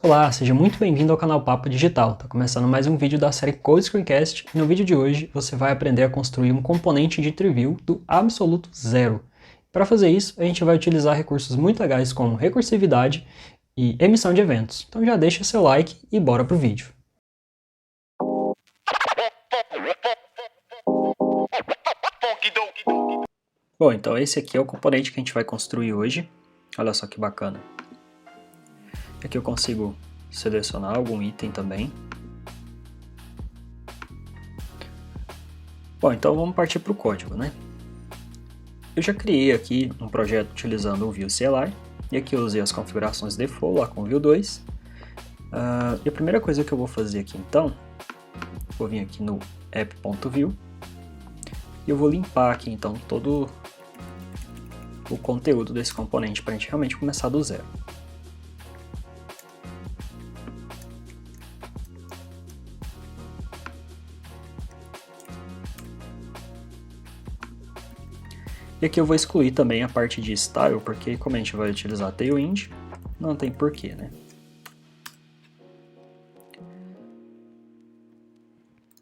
Olá, seja muito bem-vindo ao canal Papo Digital. Tá começando mais um vídeo da série Code Screencast e no vídeo de hoje você vai aprender a construir um componente de TreeView do absoluto zero. Para fazer isso, a gente vai utilizar recursos muito legais como recursividade e emissão de eventos. Então já deixa seu like e bora pro vídeo. Bom, então esse aqui é o componente que a gente vai construir hoje. Olha só que bacana. Aqui eu consigo selecionar algum item também. Bom, então vamos partir para o código, né? Eu já criei aqui um projeto utilizando o Vue CLI, e aqui eu usei as configurações default lá com o Vue 2. E a primeira coisa que eu vou fazer aqui então, vou vir aqui no app.vue, e eu vou limpar aqui então todo o conteúdo desse componente para a gente realmente começar do zero. E aqui eu vou excluir também a parte de style, porque como a gente vai utilizar Tailwind, não tem porquê, né?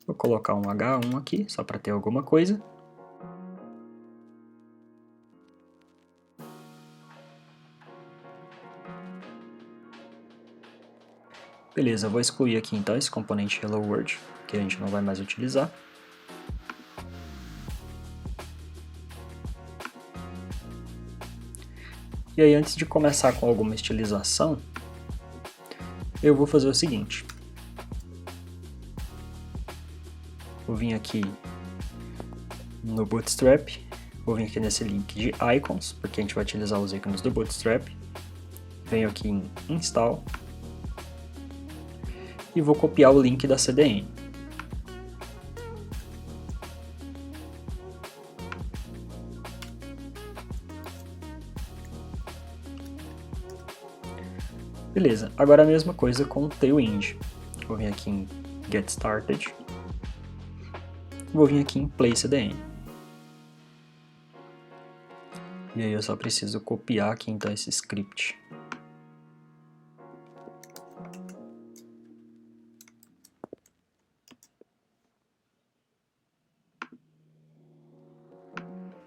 Vou colocar um H1 aqui, só para ter alguma coisa. Beleza, eu vou excluir aqui então esse componente Hello World, que a gente não vai mais utilizar. E aí, antes de começar com alguma estilização, eu vou fazer o seguinte. Vou vir aqui no Bootstrap, vou vir aqui nesse link de icons, porque a gente vai utilizar os ícones do Bootstrap. Venho aqui em Install e vou copiar o link da CDN. Beleza, agora a mesma coisa com o Tailwind. Vou vir aqui em Get Started. Vou vir aqui em Play CDN. E aí eu só preciso copiar aqui então esse script.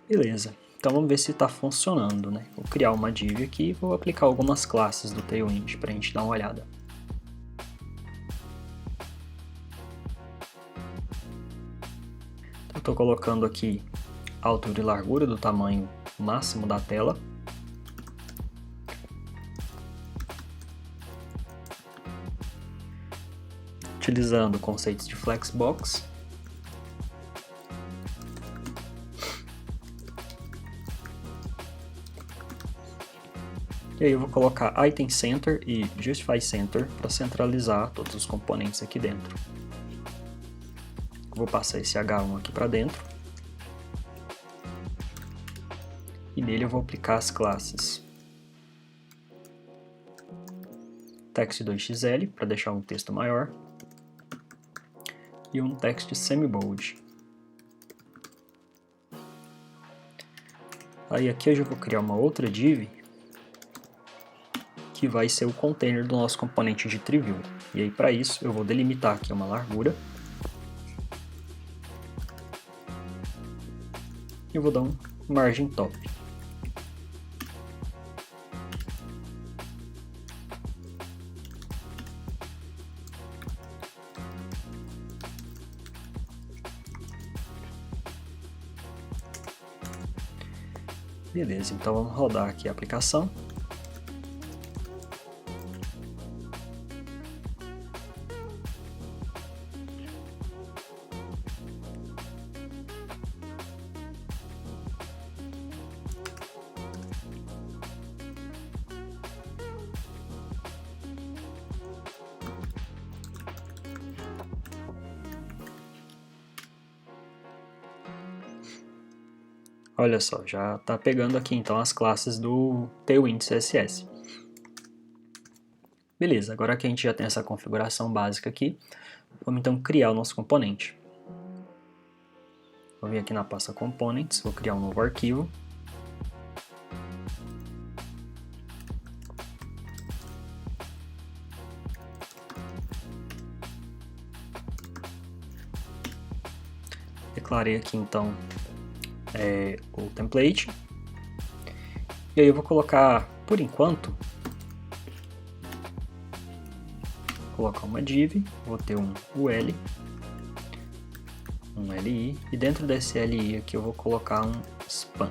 Beleza, então vamos ver se está funcionando, né? Vou criar uma div aqui e vou aplicar algumas classes do Tailwind para a gente dar uma olhada. Então, estou colocando aqui a altura e largura do tamanho máximo da tela. Utilizando conceitos de Flexbox. E aí eu vou colocar Item Center e Justify Center para centralizar todos os componentes aqui dentro. Vou passar esse H1 aqui para dentro. E nele eu vou aplicar as classes text2xl para deixar um texto maior e um text semi-bold. Aí aqui eu já vou criar uma outra div que vai ser o container do nosso componente de TreeView. E aí para isso eu vou delimitar aqui uma largura e vou dar um margin top. Beleza, então vamos rodar aqui a aplicação. Olha só, já está pegando aqui então as classes do Tailwind CSS. Beleza, agora que a gente já tem essa configuração básica aqui, vamos então criar o nosso componente. Vou vir aqui na pasta Components, vou criar um novo arquivo. declarei aqui então o template. E aí eu vou colocar, por enquanto, colocar uma div, vou ter um UL, um LI, e dentro desse LI aqui eu vou colocar um span.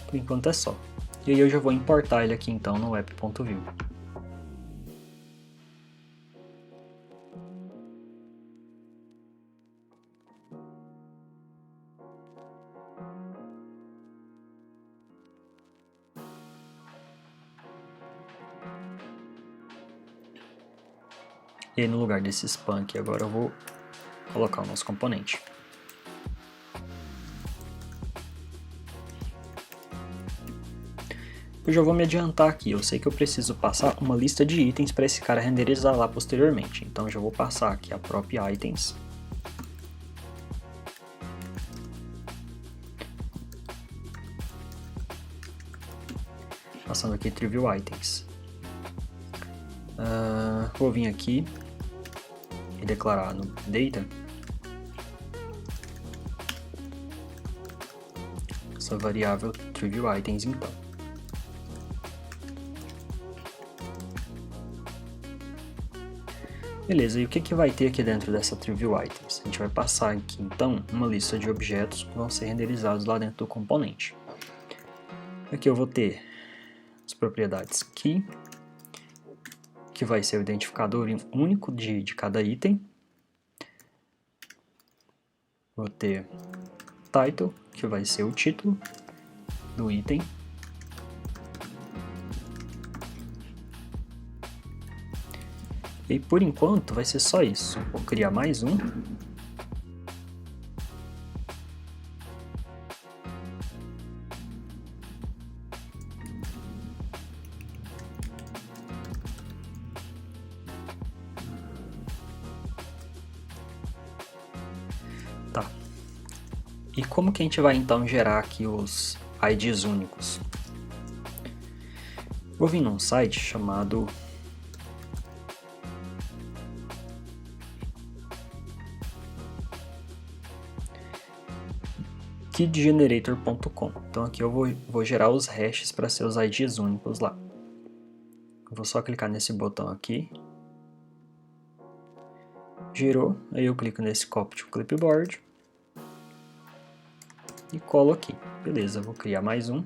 Por enquanto é só. E aí eu já vou importar ele aqui então no app.view. E aí no lugar desse span aqui agora eu vou colocar o nosso componente. Eu já vou me adiantar aqui, eu sei que eu preciso passar uma lista de itens para esse cara renderizar lá posteriormente. Então eu já vou passar aqui a prop items. Passando aqui trivial items. Vou vir aqui e declarar no data essa variável trivial items então. Beleza, e o que vai ter aqui dentro dessa trivial items? A gente vai passar aqui então uma lista de objetos que vão ser renderizados lá dentro do componente. Aqui eu vou ter as propriedades key, que vai ser o identificador único de cada item. Vou ter title, que vai ser o título do item. E por enquanto vai ser só isso. Vou criar mais um. Tá. E como que a gente vai então gerar aqui os IDs únicos? Vou vir num site chamado kidgenerator.com. Então aqui eu vou gerar os hashes para ser os IDs únicos lá. Eu vou só clicar nesse botão aqui. Gerou, aí eu clico nesse copy to clipboard e colo aqui. Beleza, vou criar mais um.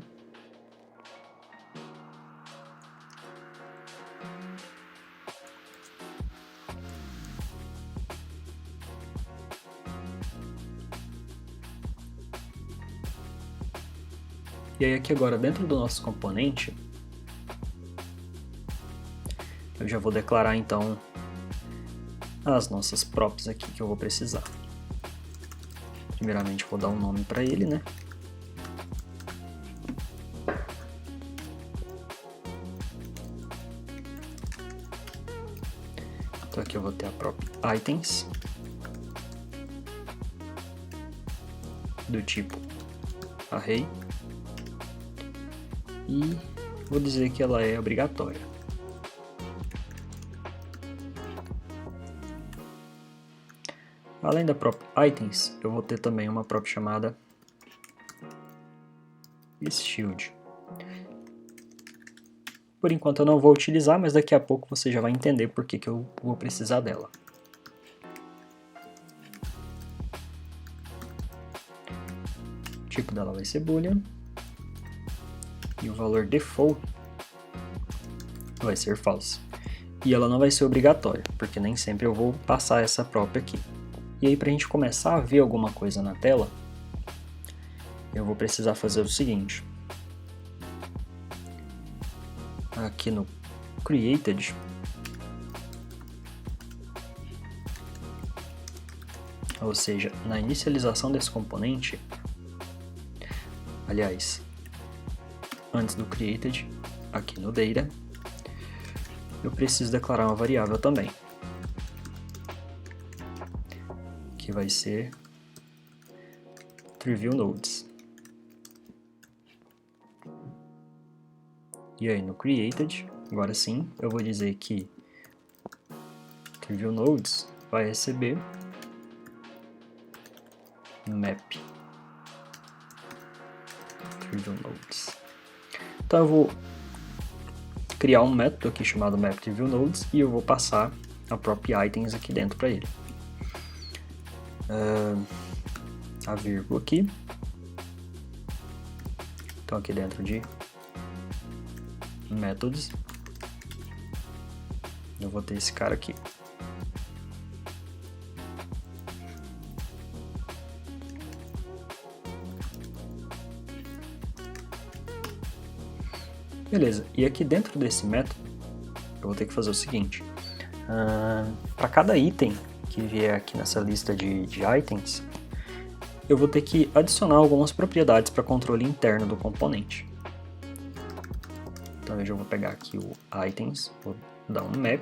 E aí aqui agora dentro do nosso componente, eu já vou declarar então as nossas props aqui que eu vou precisar. Primeiramente vou dar um nome para ele, né? Então aqui eu vou ter a prop items do tipo array e vou dizer que ela é obrigatória. Além da prop items, eu vou ter também uma prop chamada shield. Por enquanto eu não vou utilizar, mas daqui a pouco você já vai entender por que eu vou precisar dela. O tipo dela vai ser boolean e o valor default vai ser false. E ela não vai ser obrigatória, porque nem sempre eu vou passar essa prop aqui. E aí, para a gente começar a ver alguma coisa na tela, eu vou precisar fazer o seguinte. Aqui no Created, ou seja, na inicialização desse componente, aliás, antes do Created, aqui no Data, eu preciso declarar uma variável também, que vai ser TrivialNodes. E aí no created, agora sim, eu vou dizer que TrivialNodes vai receber map TrivialNodes. Então eu vou criar um método aqui chamado map TrivialNodes e eu vou passar a própria items aqui dentro para ele. A vírgula aqui. Então aqui dentro de methods eu vou ter esse cara aqui. Beleza, e aqui dentro desse método eu vou ter que fazer o seguinte, para cada item que vier aqui nessa lista de itens, eu vou ter que adicionar algumas propriedades para controle interno do componente. Então eu já vou pegar aqui o items, vou dar um map,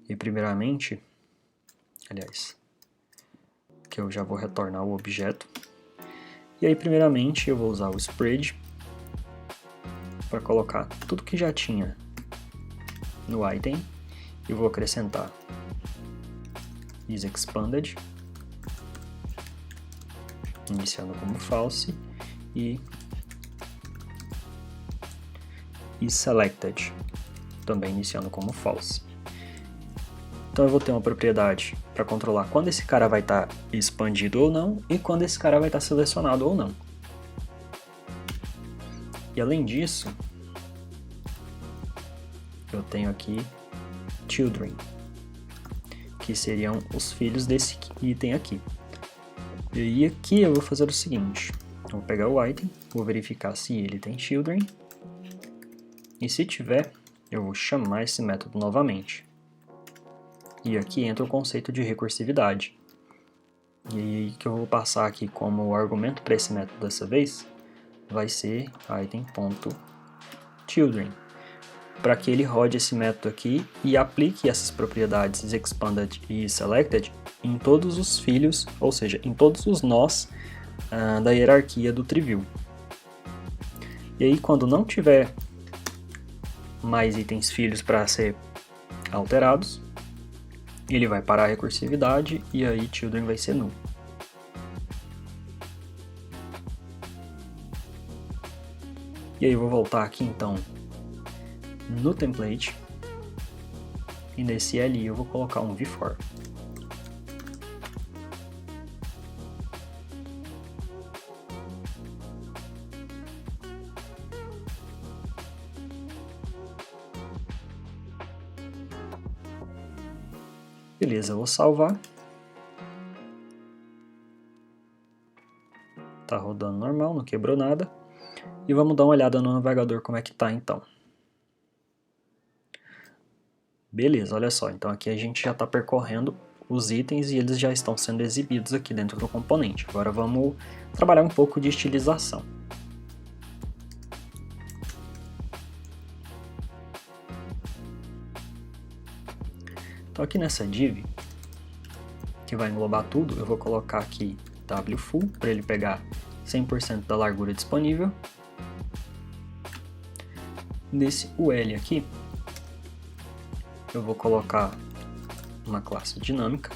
e primeiramente, aliás, que eu já vou retornar o objeto. E aí, primeiramente, eu vou usar o spread para colocar tudo que já tinha no item e vou acrescentar isExpanded, iniciando como false, e isSelected, também iniciando como false. Então eu vou ter uma propriedade para controlar quando esse cara vai estar expandido ou não e quando esse cara vai estar selecionado ou não. E além disso, eu tenho aqui children, que seriam os filhos desse item aqui. E aqui eu vou fazer o seguinte, eu vou pegar o item, vou verificar se ele tem children, e se tiver, eu vou chamar esse método novamente. E aqui entra o conceito de recursividade. E que eu vou passar aqui como argumento para esse método dessa vez vai ser item.children, para que ele rode esse método aqui e aplique essas propriedades isExpanded e isSelected em todos os filhos, ou seja, em todos os nós da hierarquia do Trivial. E aí quando não tiver mais itens filhos para ser alterados, ele vai parar a recursividade e aí children vai ser null. E aí eu vou voltar aqui então no template e nesse li eu vou colocar um v-for. Beleza, eu vou salvar. Tá rodando normal, não quebrou nada. E vamos dar uma olhada no navegador como é que tá então. Beleza, olha só, então aqui a gente já está percorrendo os itens e eles já estão sendo exibidos aqui dentro do componente. Agora vamos trabalhar um pouco de estilização. Então aqui nessa div, que vai englobar tudo, eu vou colocar aqui wfull para ele pegar 100% da largura disponível. Nesse ul aqui, eu vou colocar uma classe dinâmica.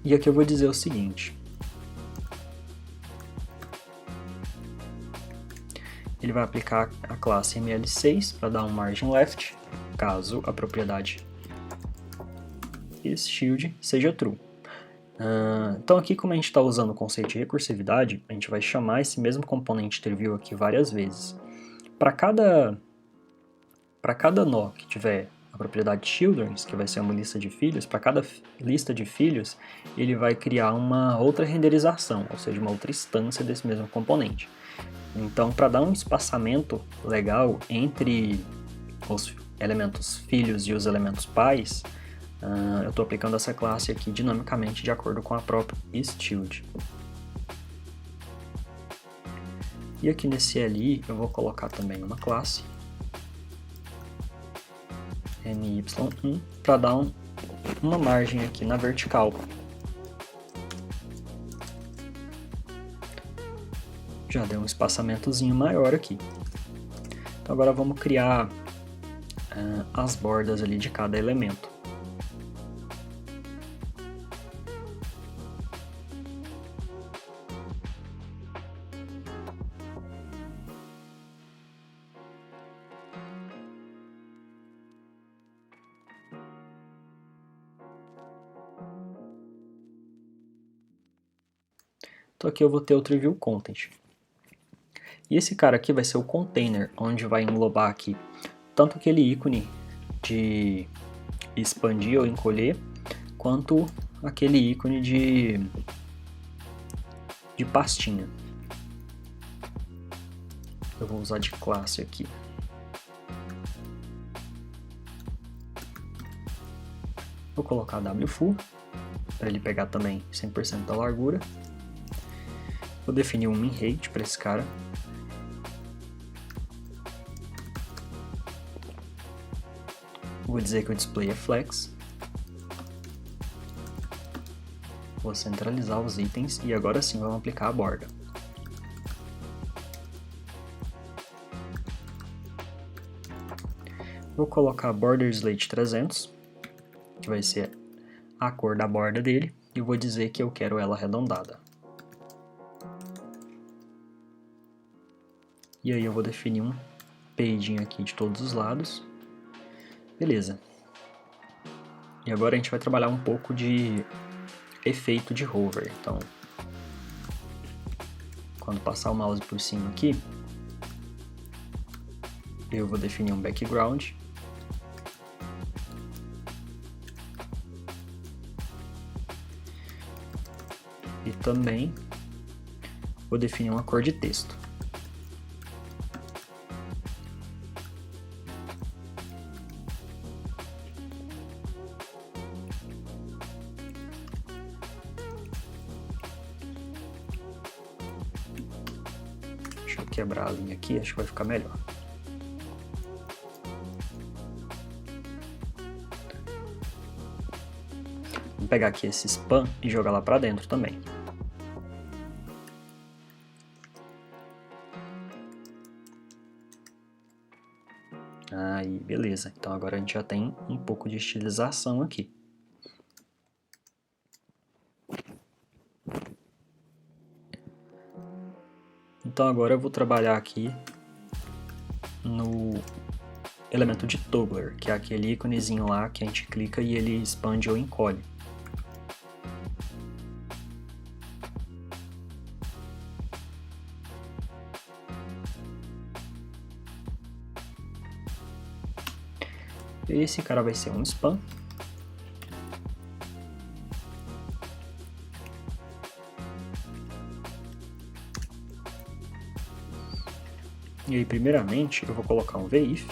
E aqui eu vou dizer o seguinte. Ele vai aplicar a classe ml6 para dar um margin left, caso a propriedade isShield seja true. Então aqui, como a gente está usando o conceito de recursividade, a gente vai chamar esse mesmo componente trivial aqui várias vezes. Para cada nó que tiver a propriedade children, que vai ser uma lista de filhos, para cada lista de filhos, ele vai criar uma outra renderização, ou seja, uma outra instância desse mesmo componente. Então, para dar um espaçamento legal entre os elementos filhos e os elementos pais, eu estou aplicando essa classe aqui dinamicamente de acordo com a própria isChild. E aqui nesse li eu vou colocar também uma classe ny1 para dar uma margem aqui na vertical. Já deu um espaçamentozinho maior aqui. Então agora vamos criar as bordas ali de cada elemento. Então aqui eu vou ter o Trivial Content. E esse cara aqui vai ser o container, onde vai englobar aqui tanto aquele ícone de expandir ou encolher, quanto aquele ícone de pastinha. Eu vou usar de classe aqui. Vou colocar wfull, para ele pegar também 100% da largura. Vou definir um min height para esse cara. Vou dizer que o display é flex. Vou centralizar os itens e agora sim vamos aplicar a borda. Vou colocar Border Slate 300, que vai ser a cor da borda dele, e vou dizer que eu quero ela arredondada. E aí eu vou definir um peidinho aqui de todos os lados. Beleza. E agora a gente vai trabalhar um pouco de efeito de hover. Então, quando passar o mouse por cima aqui, eu vou definir um background. E também vou definir uma cor de texto. Deixa eu quebrar a linha aqui, acho que vai ficar melhor. Vou pegar aqui esse span e jogar lá pra dentro também. Aí, beleza. Então agora a gente já tem um pouco de estilização aqui. Então agora eu vou trabalhar aqui no elemento de toggler, que é aquele íconezinho lá que a gente clica e ele expande ou encolhe. Esse cara vai ser um span. E aí, primeiramente, eu vou colocar um VIF.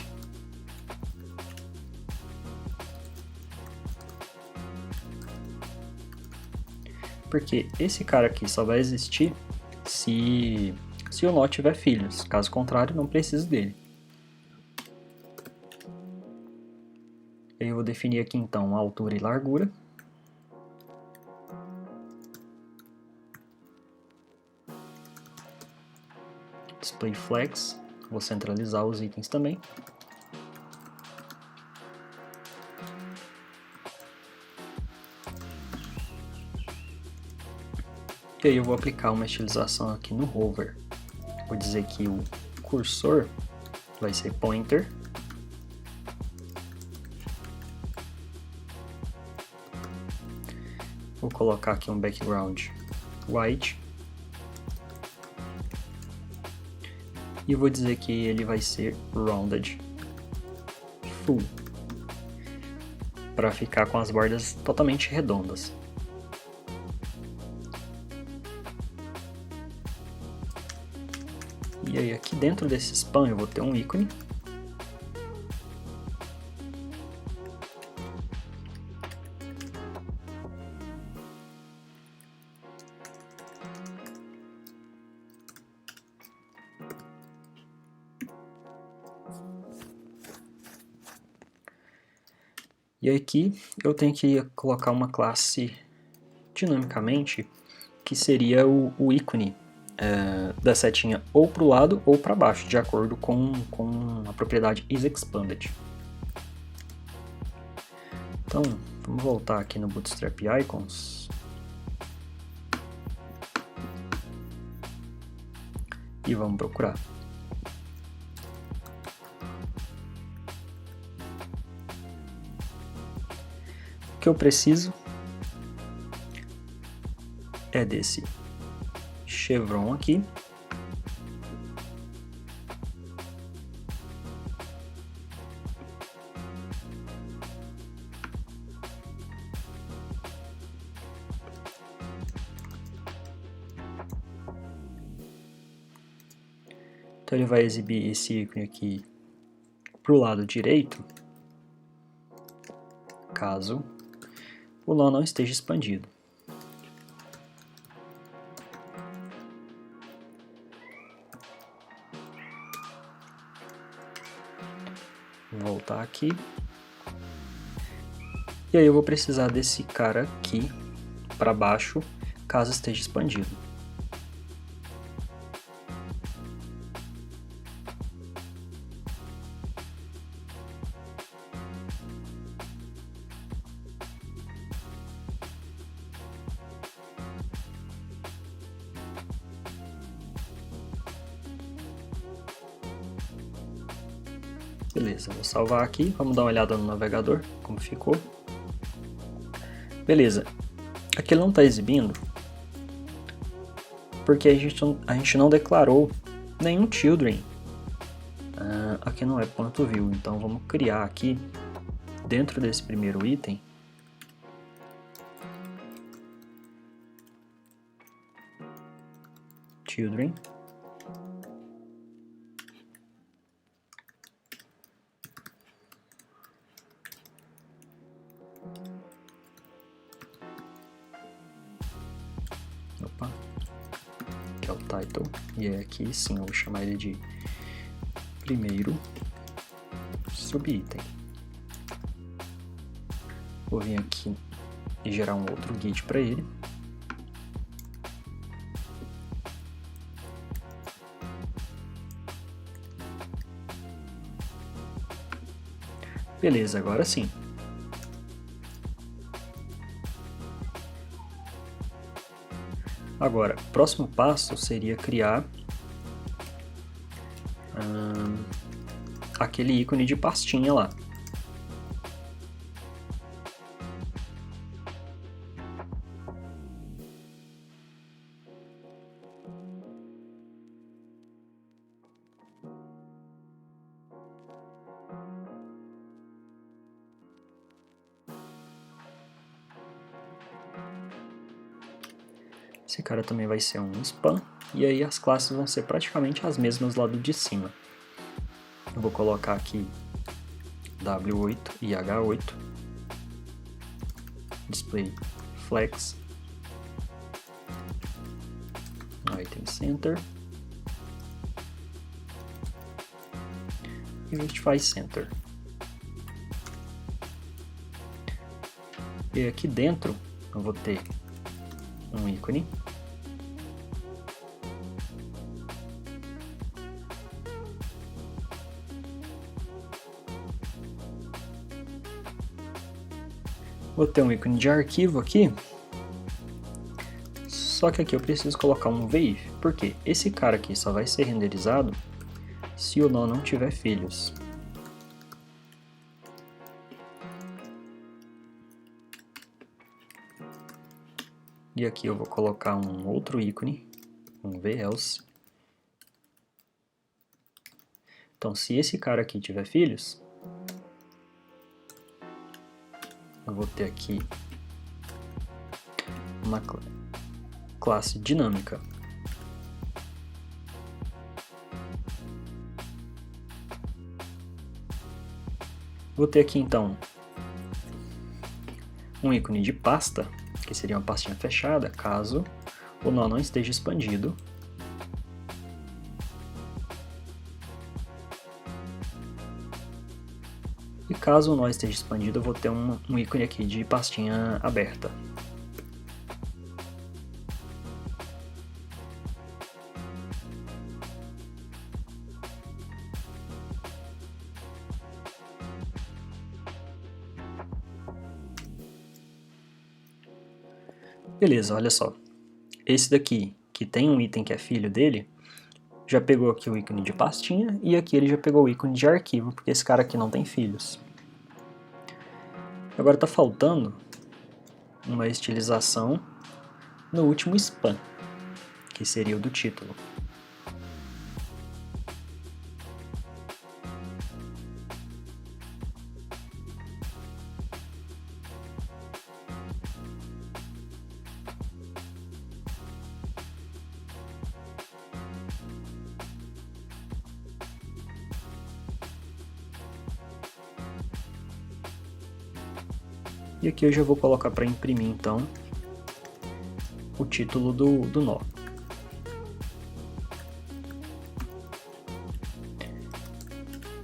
Porque esse cara aqui só vai existir se o nó tiver filhos. Caso contrário, não preciso dele. Eu vou definir aqui então a altura e largura. Display flex. Vou centralizar os itens também. E aí eu vou aplicar uma estilização aqui no hover. Vou dizer que o cursor vai ser pointer. Vou colocar aqui um background white. E vou dizer que ele vai ser rounded full, para ficar com as bordas totalmente redondas. E aí aqui dentro desse span eu vou ter um ícone. E aqui eu tenho que colocar uma classe dinamicamente, que seria o ícone da setinha ou para o lado ou para baixo, de acordo com a propriedade isExpanded. Então, vamos voltar aqui no Bootstrap Icons. E vamos procurar. O que eu preciso é desse chevron aqui. Então ele vai exibir esse ícone aqui para o lado direito, caso o nó não esteja expandido. Vou voltar aqui. E aí eu vou precisar desse cara aqui para baixo, caso esteja expandido. Beleza, vou salvar aqui, vamos dar uma olhada no navegador, como ficou. Beleza, aqui ele não está exibindo, porque a gente não declarou nenhum children aqui no app.view, então vamos criar aqui, dentro desse primeiro item, children. Opa, que é o title, e aqui sim eu vou chamar ele de primeiro subitem. Vou vir aqui e gerar um outro git para ele. Beleza, agora sim. Agora, o próximo passo seria criar aquele ícone de pastinha lá. Esse cara também vai ser um spam, e aí as classes vão ser praticamente as mesmas lá do de cima. Eu vou colocar aqui W8 e H8, display flex, item center e justify center. E aqui dentro eu vou ter um ícone, vou ter um ícone de arquivo aqui, só que aqui eu preciso colocar um VIF, porque esse cara aqui só vai ser renderizado se o nó não tiver filhos. E aqui eu vou colocar um outro ícone, um VElse. Então, se esse cara aqui tiver filhos, eu vou ter aqui uma classe dinâmica. Vou ter aqui então um ícone de pasta, que seria uma pastinha fechada, caso o nó não esteja expandido. E caso o nó esteja expandido, eu vou ter um ícone aqui de pastinha aberta. Beleza, olha só. Esse daqui, que tem um item que é filho dele, já pegou aqui o ícone de pastinha e aqui ele já pegou o ícone de arquivo, porque esse cara aqui não tem filhos. Agora está faltando uma estilização no último span, que seria o do título. E aqui eu já vou colocar para imprimir então o título do nó.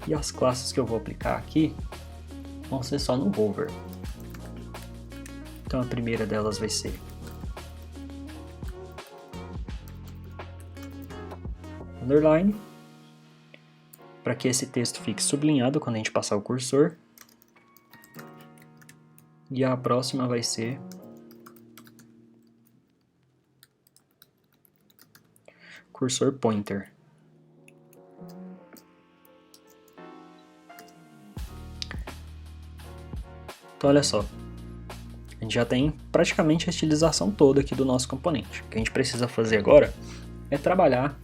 E as classes que eu vou aplicar aqui vão ser só no hover. Então a primeira delas vai ser underline, para que esse texto fique sublinhado quando a gente passar o cursor. E a próxima vai ser cursor pointer. Então olha só, a gente já tem praticamente a estilização toda aqui do nosso componente. O que a gente precisa fazer agora é trabalhar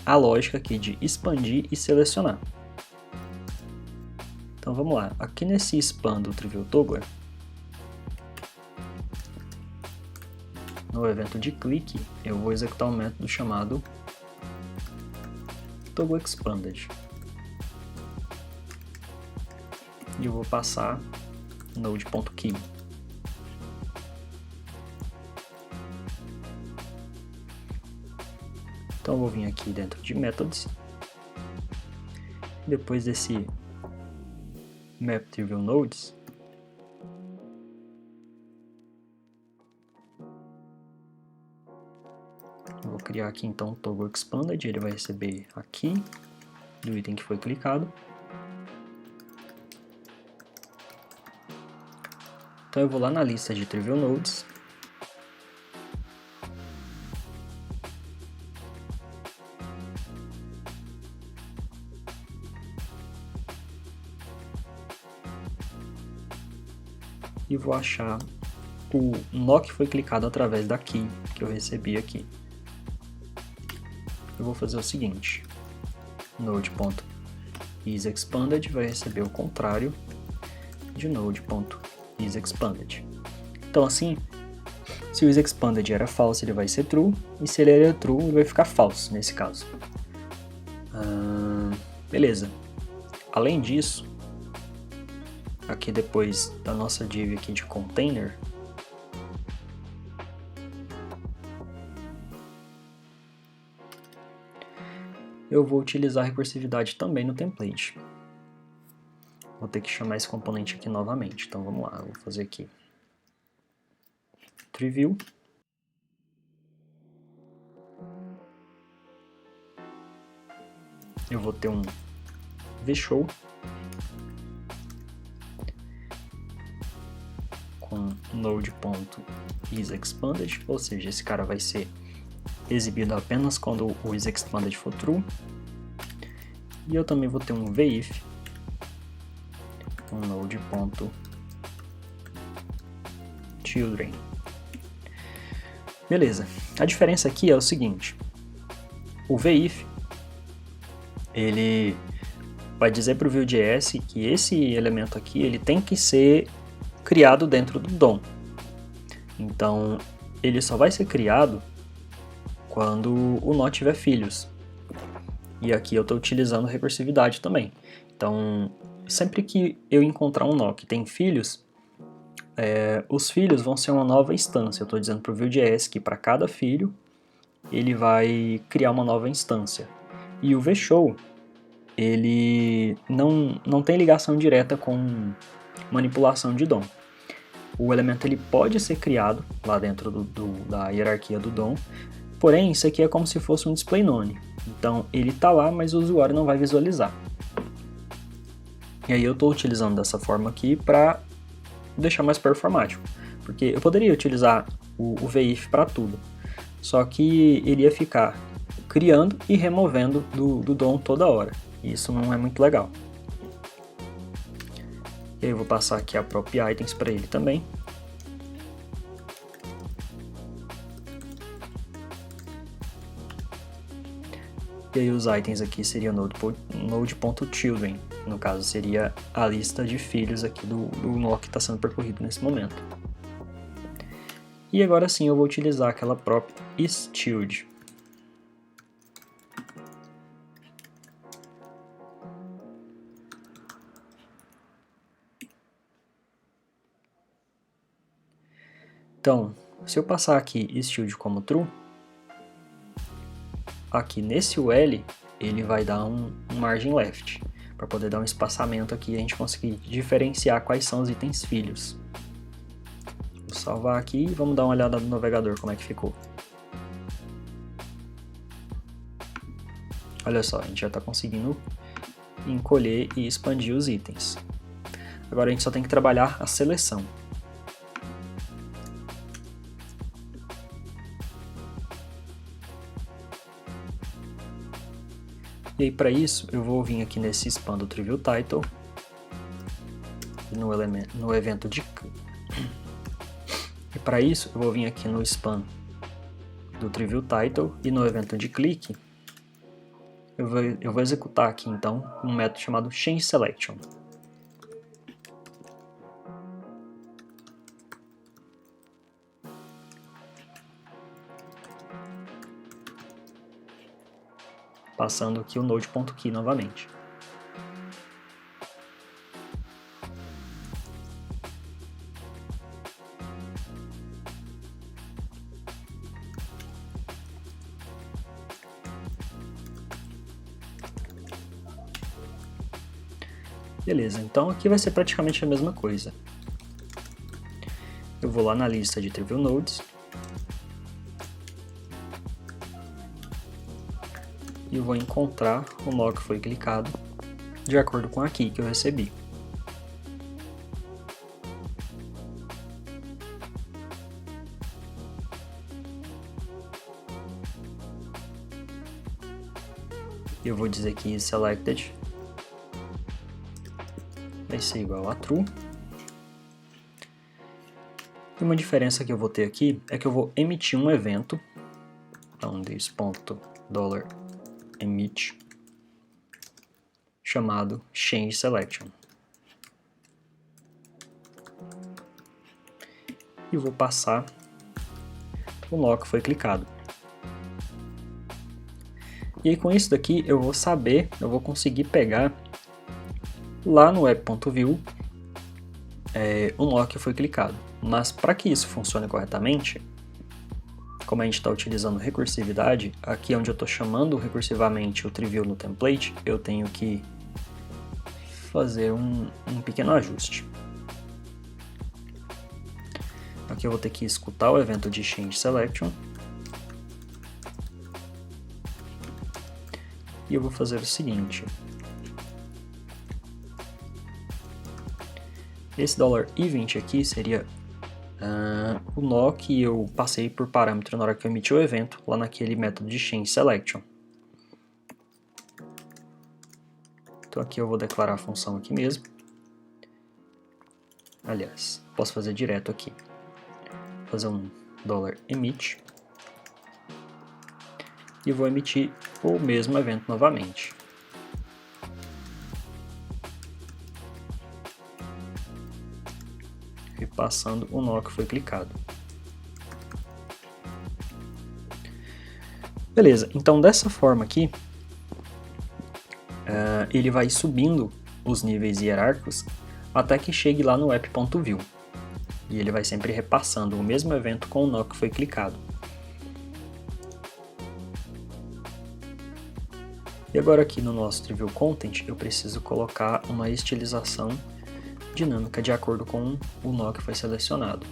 a lógica aqui de expandir e selecionar. Então vamos lá, aqui nesse span do Trivial Toggler, no evento de clique, eu vou executar um método chamado ToggleExpanded. E eu vou passar node.key. Então eu vou vir aqui dentro de methods. Depois desse map trivial nodes, eu vou criar aqui então o ToggleExpanded, ele vai receber aqui do item que foi clicado. Então eu vou lá na lista de trivial nodes, e vou achar o nó que foi clicado através da key que eu recebi aqui. Eu vou fazer o seguinte, node.isExpanded vai receber o contrário de node.isExpanded. Então assim, se o isExpanded era false, ele vai ser true, e se ele era true, ele vai ficar false nesse caso. Beleza. Além disso, aqui depois da nossa div aqui de container, eu vou utilizar a recursividade também no template. Vou ter que chamar esse componente aqui novamente. Então vamos lá, eu vou fazer aqui trivial. Eu vou ter um vshow com node.isExpanded, ou seja, esse cara vai ser exibido apenas quando o isExpanded for true. E eu também vou ter um vif com node.children. Beleza. A diferença aqui é o seguinte: o vif ele vai dizer para o Vue.js que esse elemento aqui ele tem que ser criado dentro do DOM. Então ele só vai ser criado quando o nó tiver filhos. E aqui eu estou utilizando recursividade também. Então sempre que eu encontrar um nó que tem filhos, os filhos vão ser uma nova instância. Eu estou dizendo para o Vue.js que para cada filho ele vai criar uma nova instância. E o vshow ele não tem ligação direta com manipulação de DOM. O elemento ele pode ser criado lá dentro da hierarquia do DOM, porém isso aqui é como se fosse um display none. Então ele está lá, mas o usuário não vai visualizar. E aí eu estou utilizando dessa forma aqui para deixar mais performático, porque eu poderia utilizar o VIF para tudo, só que ele ia ficar criando e removendo do DOM toda hora, e isso não é muito legal. E aí eu vou passar aqui a prop items para ele também. E aí os itens aqui seriam node.children, no caso seria a lista de filhos aqui do nó que está sendo percorrido nesse momento. E agora sim eu vou utilizar aquela prop isChild. Então, se eu passar aqui isChild como true, aqui nesse UL ele vai dar um margin left, para poder dar um espaçamento aqui e a gente conseguir diferenciar quais são os itens filhos. Vou salvar aqui e vamos dar uma olhada no navegador como é que ficou. Olha só, a gente já está conseguindo encolher e expandir os itens. Agora a gente só tem que trabalhar a seleção. E aí para isso eu vou vir aqui nesse span do Trivial Title, no evento de... E para isso eu vou vir aqui no span do Trivial Title e no evento de clique eu vou executar aqui então um método chamado changeSelection. Passando aqui o node.key novamente. Beleza, então aqui vai ser praticamente a mesma coisa. Eu vou lá na lista de Trivial Nodes e vou encontrar o nó que foi clicado de acordo com a key que eu recebi. Eu vou dizer que selected vai ser igual a true. E uma diferença que eu vou ter aqui é que eu vou emitir um evento, então this.$emit, chamado changeSelection. E vou passar o nó que foi clicado. E aí com isso daqui eu vou conseguir pegar lá no web.view o nó que foi clicado. Mas para que isso funcione corretamente, como a gente está utilizando recursividade, aqui onde eu estou chamando recursivamente o trivial no template, eu tenho que fazer um pequeno ajuste. Aqui eu vou ter que escutar o evento de changeSelection. E eu vou fazer o seguinte. Esse $e20 aqui seria o nó que eu passei por parâmetro na hora que eu emiti o evento, lá naquele método de changeSelection. Então aqui eu vou declarar a função aqui mesmo. Aliás, posso fazer direto aqui. Fazer um $emit. E vou emitir o mesmo evento novamente. Repassando o nó que foi clicado. Beleza, então dessa forma aqui, ele vai subindo os níveis hierárquicos até que chegue lá no app.view. E ele vai sempre repassando o mesmo evento com o nó que foi clicado. E agora aqui no nosso Trivial Content eu preciso colocar uma estilização dinâmica de acordo com o nó que foi selecionado.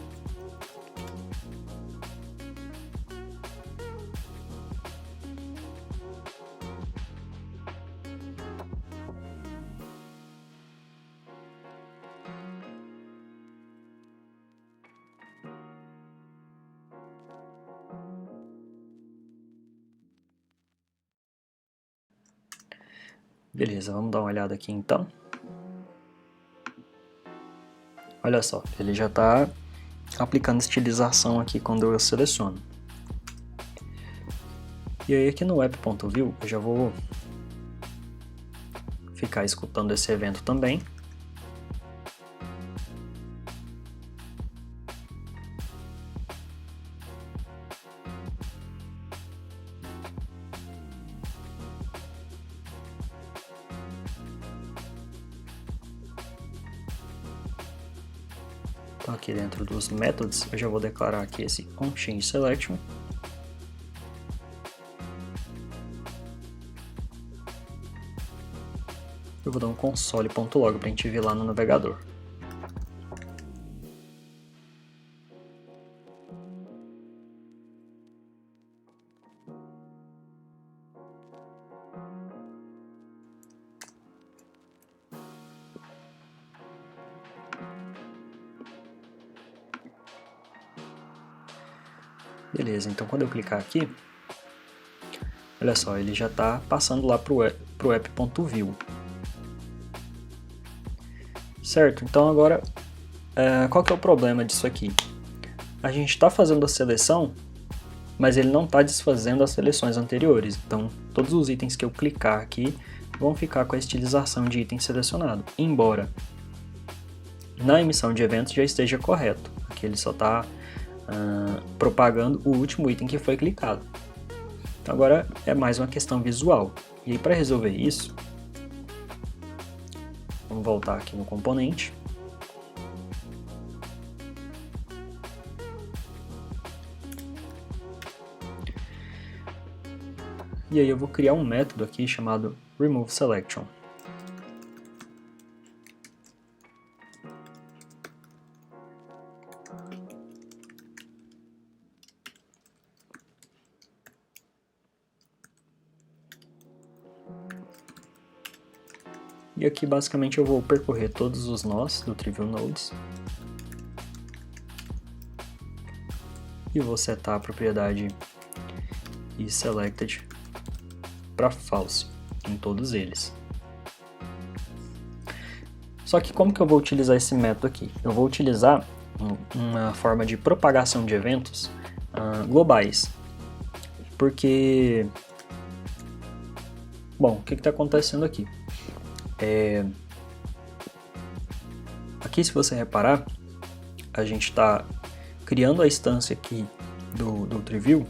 Beleza, vamos dar uma olhada aqui então. Olha só, ele já está aplicando estilização aqui quando eu seleciono. E aí aqui no app.view eu já vou ficar escutando esse evento também. Então aqui dentro dos methods eu já vou declarar aqui esse onChangeSelection. Eu vou dar um console.log para a gente ver lá no navegador. Beleza, então quando eu clicar aqui, olha só, ele já está passando lá para o app.view. Certo, então agora, qual que é o problema disso aqui? A gente está fazendo a seleção, mas ele não está desfazendo as seleções anteriores. Então, todos os itens que eu clicar aqui vão ficar com a estilização de item selecionado, embora na emissão de eventos já esteja correto. Aqui ele só está propagando o último item que foi clicado. Agora é mais uma questão visual. E aí, para resolver isso, vamos voltar aqui no componente. E aí eu vou criar um método aqui chamado removeSelection. E aqui basicamente eu vou percorrer todos os nós do Trivial Nodes e vou setar a propriedade isSelected para false em todos eles. Só que como que eu vou utilizar esse método aqui? Eu vou utilizar uma forma de propagação de eventos globais, porque, bom, o que está acontecendo aqui? Aqui, se você reparar, a gente está criando a instância aqui do Trivial,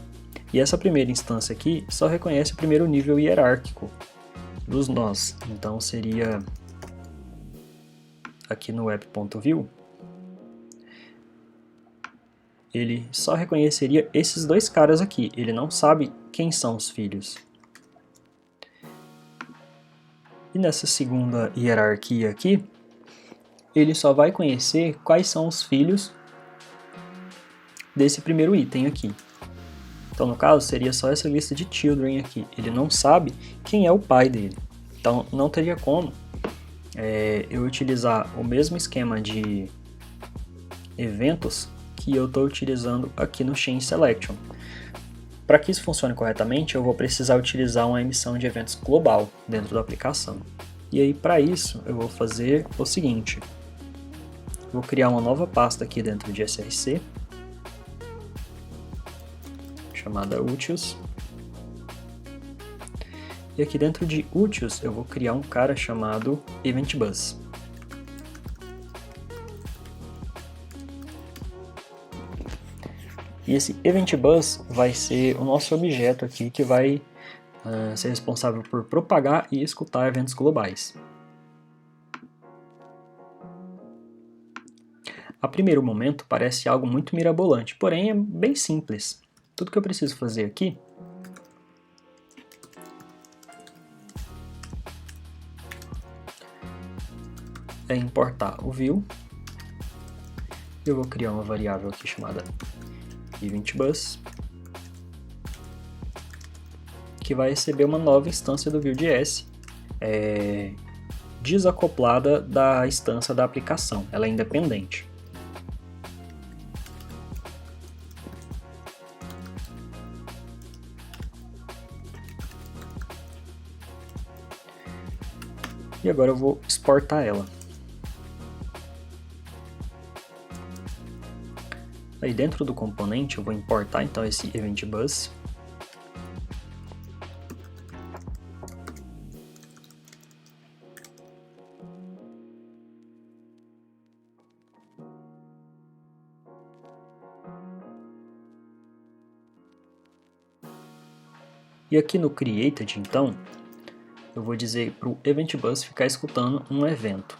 e essa primeira instância aqui só reconhece o primeiro nível hierárquico dos nós. Então seria aqui no app.view, ele só reconheceria esses dois caras aqui, ele não sabe quem são os filhos. E nessa segunda hierarquia aqui, ele só vai conhecer quais são os filhos desse primeiro item aqui. Então, no caso, seria só essa lista de children aqui. Ele não sabe quem é o pai dele. Então, não teria como eu utilizar o mesmo esquema de eventos que eu estou utilizando aqui no changeSelection. Para que isso funcione corretamente, eu vou precisar utilizar uma emissão de eventos global dentro da aplicação. E aí, para isso, eu vou fazer o seguinte. Vou criar uma nova pasta aqui dentro de src, chamada Utils. E aqui dentro de Utils, eu vou criar um cara chamado EventBus. E esse EventBus vai ser o nosso objeto aqui que vai ser responsável por propagar e escutar eventos globais. A primeiro momento parece algo muito mirabolante, porém é bem simples. Tudo que eu preciso fazer aqui é importar o view. Eu vou criar uma variável aqui chamada EventBus, que vai receber uma nova instância do Vue.js, desacoplada da instância da aplicação, ela é independente. E agora eu vou exportar ela. Aí dentro do componente eu vou importar então esse EventBus. E aqui no Created, então, eu vou dizer para o EventBus ficar escutando um evento.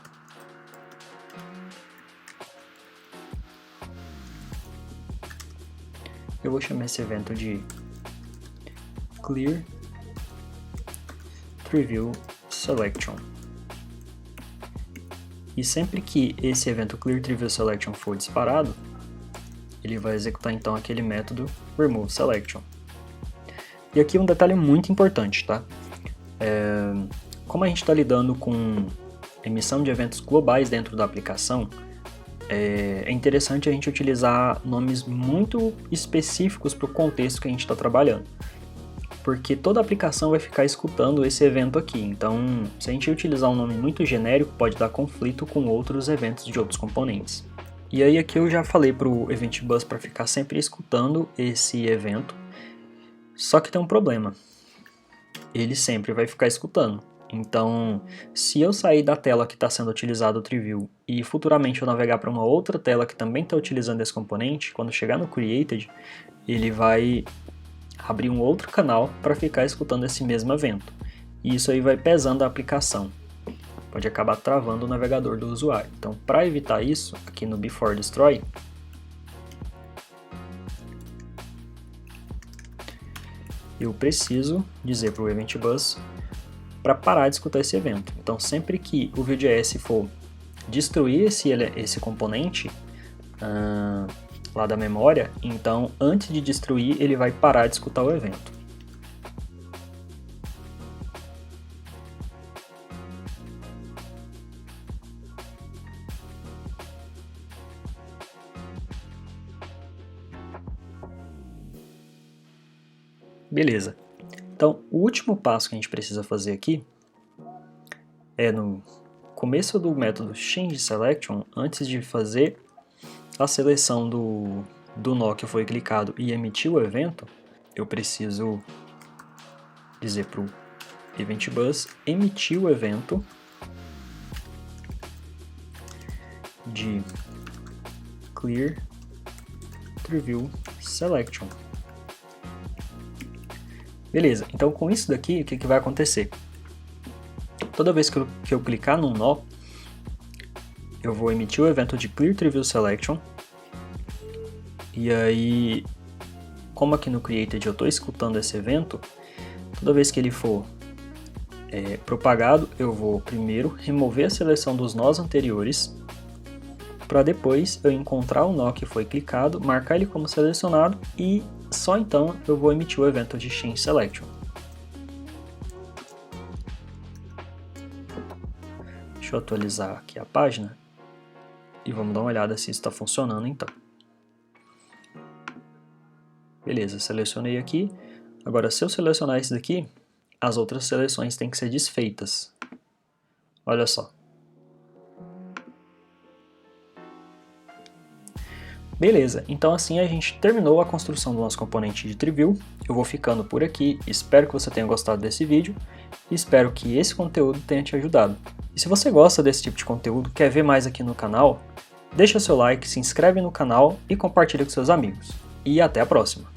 Eu vou chamar esse evento de Clear Trivial Selection. E sempre que esse evento Clear Trivial Selection for disparado, ele vai executar então aquele método Remove Selection. E aqui um detalhe muito importante, tá? Como a gente está lidando com emissão de eventos globais dentro da aplicação, é interessante a gente utilizar nomes muito específicos para o contexto que a gente está trabalhando. Porque toda aplicação vai ficar escutando esse evento aqui, então se a gente utilizar um nome muito genérico, pode dar conflito com outros eventos de outros componentes. E aí aqui eu já falei para o EventBus para ficar sempre escutando esse evento, só que tem um problema. Ele sempre vai ficar escutando. Então, se eu sair da tela que está sendo utilizado o TreeView e futuramente eu navegar para uma outra tela que também está utilizando esse componente, quando chegar no Created, ele vai abrir um outro canal para ficar escutando esse mesmo evento. E isso aí vai pesando a aplicação. Pode acabar travando o navegador do usuário. Então, para evitar isso, aqui no Before Destroy, eu preciso dizer para o EventBus para parar de escutar esse evento. Então, sempre que o Vue.js for destruir esse componente lá da memória, então, antes de destruir, ele vai parar de escutar o evento. Beleza. Então, o último passo que a gente precisa fazer aqui é no começo do método changeSelection, antes de fazer a seleção do nó que foi clicado e emitir o evento, eu preciso dizer para o EventBus emitir o evento de Clear Trivial Selection. Beleza, então com isso daqui, o que vai acontecer? Toda vez que eu clicar num nó, eu vou emitir o evento de Clear Trivial Selection. E aí, como aqui no Created eu estou escutando esse evento, toda vez que ele for propagado, eu vou primeiro remover a seleção dos nós anteriores, para depois eu encontrar o nó que foi clicado, marcar ele como selecionado e só então eu vou emitir o evento de changeSelection. Deixa eu atualizar aqui a página e vamos dar uma olhada se isso está funcionando então. Beleza, selecionei aqui. Agora, se eu selecionar esse daqui, as outras seleções têm que ser desfeitas. Olha só. Beleza, então assim a gente terminou a construção do nosso componente de TreeView. Eu vou ficando por aqui, espero que você tenha gostado desse vídeo e espero que esse conteúdo tenha te ajudado. E se você gosta desse tipo de conteúdo, quer ver mais aqui no canal, deixa seu like, se inscreve no canal e compartilha com seus amigos. E até a próxima!